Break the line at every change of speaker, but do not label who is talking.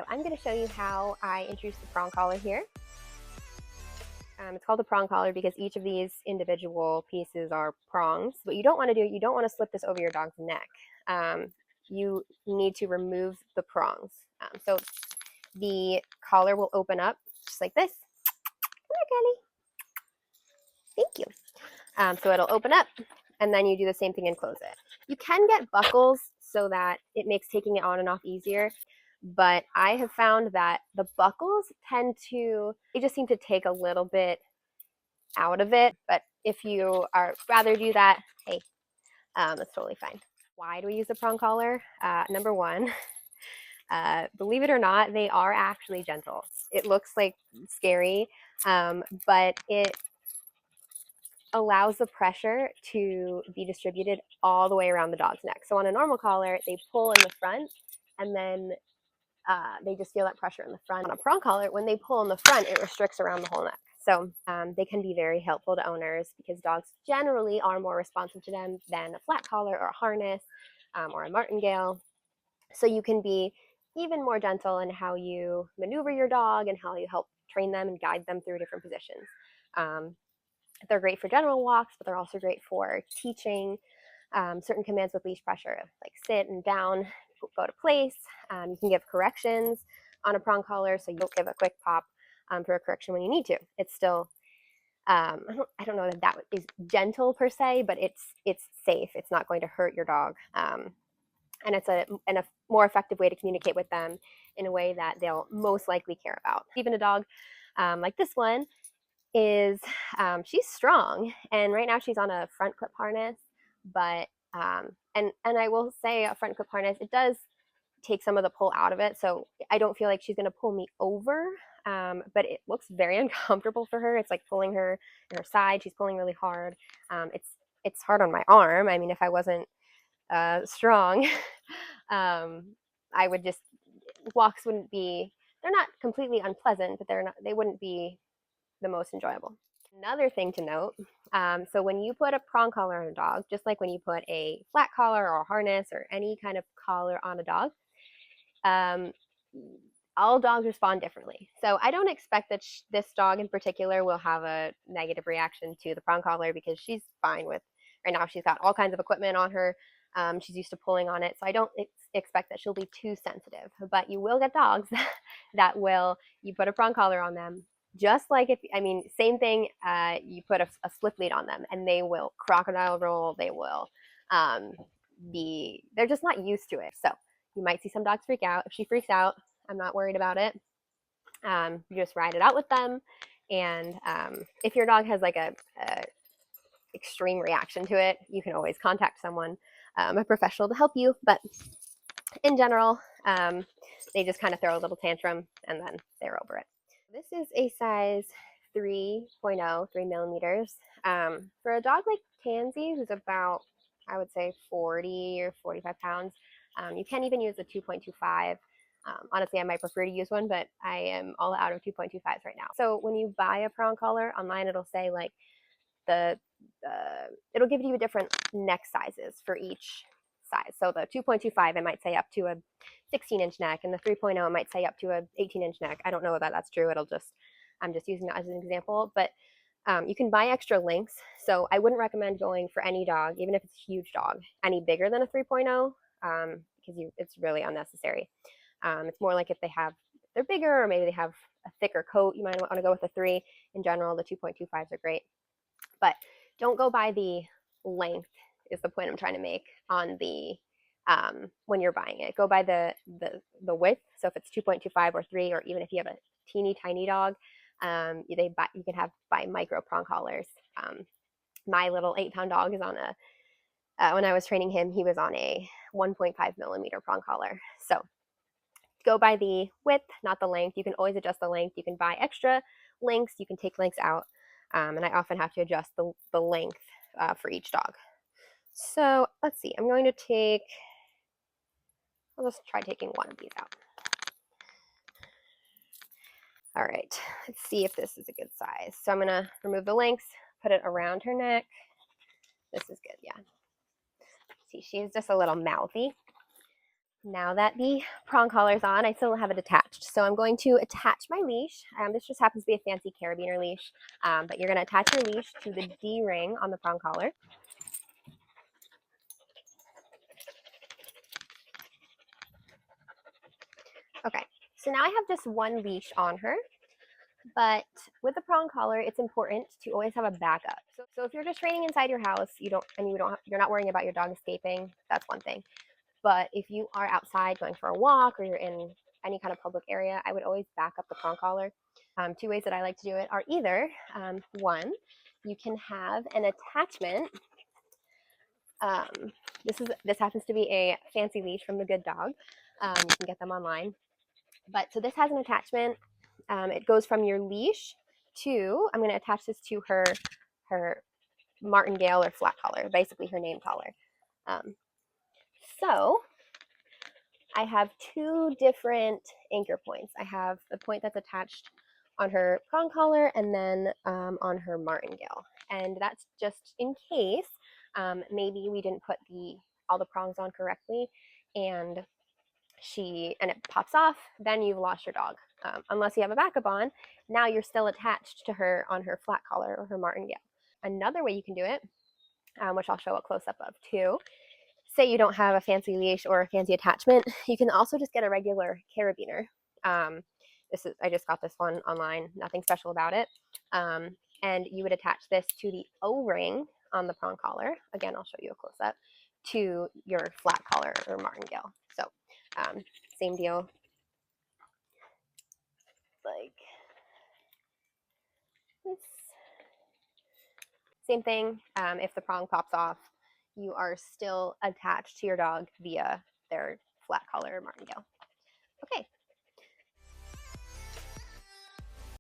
So I'm going to show you how I introduce the prong collar here. It's called a prong collar because each of these individual pieces are prongs. What you don't want to do, you don't want to slip this over your dog's neck. You need to remove the prongs. So the collar will open up just like this. Come here, Kelly. Thank you. So it'll open up, and then you do the same thing and close it. You can get buckles so that it makes taking it on and off easier, but I have found that the buckles they just seem to take a little bit out of it. But if you rather do that, hey, that's totally fine. Why do we use the prong collar? Number one, believe it or not, they are actually gentle. It looks like scary, but it allows the pressure to be distributed all the way around the dog's neck. So on a normal collar, they pull in the front, and then they just feel that pressure in the front. On a prong collar, when they pull in the front, it restricts around the whole neck. So they can be very helpful to owners because dogs generally are more responsive to them than a flat collar or a harness or a martingale. So you can be even more gentle in how you maneuver your dog and how you help train them and guide them through different positions. They're great for general walks, but they're also great for teaching certain commands with leash pressure, like sit and down, go to place. You can give corrections on a prong collar, so you'll give a quick pop for a correction when you need to. It's still, I don't know that is gentle per se, but it's safe. It's not going to hurt your dog. And it's a more effective way to communicate with them in a way that they'll most likely care about. Even a dog like this one she's strong, and right now she's on a front clip harness, but and I will say a front clip harness, it does take some of the pull out of it, so I don't feel like she's going to pull me over, but it looks very uncomfortable for her. It's like pulling her in her side. She's pulling really hard. It's hard on my arm. I mean, if I wasn't strong, I would just, walks wouldn't be, they're not completely unpleasant, but they wouldn't be the most enjoyable. Another thing to note, so when you put a prong collar on a dog, just like when you put a flat collar or a harness or any kind of collar on a dog, all dogs respond differently. So I don't expect that this dog in particular will have a negative reaction to the prong collar because she's fine with, right now she's got all kinds of equipment on her. She's used to pulling on it, so I don't expect that she'll be too sensitive. But you will get dogs that you put a prong collar on them, just like same thing, you put a slip lead on them and they will crocodile roll. They will they're just not used to it. So you might see some dogs freak out. If she freaks out, I'm not worried about it. You just ride it out with them. And if your dog has like a extreme reaction to it, you can always contact someone, a professional, to help you. But in general, they just kind of throw a little tantrum and then they're over it. This is a size 3.0, 3 millimeters. For a dog like Tansy, who's about, I would say, 40 or 45 pounds, you can even use a 2.25. Honestly, I might prefer to use one, but I am all out of 2.25s right now. So when you buy a prong collar online, it'll say like it'll give you different neck sizes for each size. So the 2.25, it might say up to a 16-inch neck, and the 3.0, it might say up to a 18-inch neck. I don't know that that's true. I'm just using that as an example, but you can buy extra links. So I wouldn't recommend going for any dog, even if it's a huge dog, any bigger than a 3.0, because it's really unnecessary. It's more like if they're bigger, or maybe they have a thicker coat, you might want to go with a 3. In general, the 2.25s are great, but don't go by the length, is the point I'm trying to make on the when you're buying it. Go by the width. So if it's 2.25 or 3, or even if you have a teeny tiny dog, you can buy micro prong collars. My little 8-pound dog is on when I was training him, he was on a 1.5 millimeter prong collar. So go by the width, not the length. You can always adjust the length. You can buy extra links. You can take links out. And I often have to adjust the length for each dog. So let's see, I'll just try taking one of these out. All right, let's see if this is a good size. So I'm gonna remove the links, put it around her neck. This is good, yeah. See, she's just a little mouthy. Now that the prong collar is on, I still have it attached. So I'm going to attach my leash. This just happens to be a fancy carabiner leash, but you're going to attach your leash to the D-ring on the prong collar. Okay, so now I have just one leash on her, but with the prong collar, it's important to always have a backup. So if you're just training inside your house, you're not worrying about your dog escaping, that's one thing. But if you are outside going for a walk or you're in any kind of public area, I would always back up the prong collar. Two ways that I like to do it are either one, you can have an attachment. This happens to be a fancy leash from the Good Dog. You can get them online. But so this has an attachment. It goes from your leash to, I'm going to attach this to her martingale or flat collar, basically her name collar. So I have two different anchor points. I have the point that's attached on her prong collar and then on her martingale. And that's just in case maybe we didn't put all the prongs on correctly and it pops off, then you've lost your dog. Unless you have a backup on, now you're still attached to her on her flat collar or her martingale. Another way you can do it, which I'll show a close-up of too, say you don't have a fancy leash or a fancy attachment, you can also just get a regular carabiner. I just got this one online, nothing special about it. And you would attach this to the O-ring on the prong collar. Again, I'll show you a close-up to your flat collar or martingale. So same deal, like this. Same thing, if the prong pops off, you are still attached to your dog via their flat collar or martingale.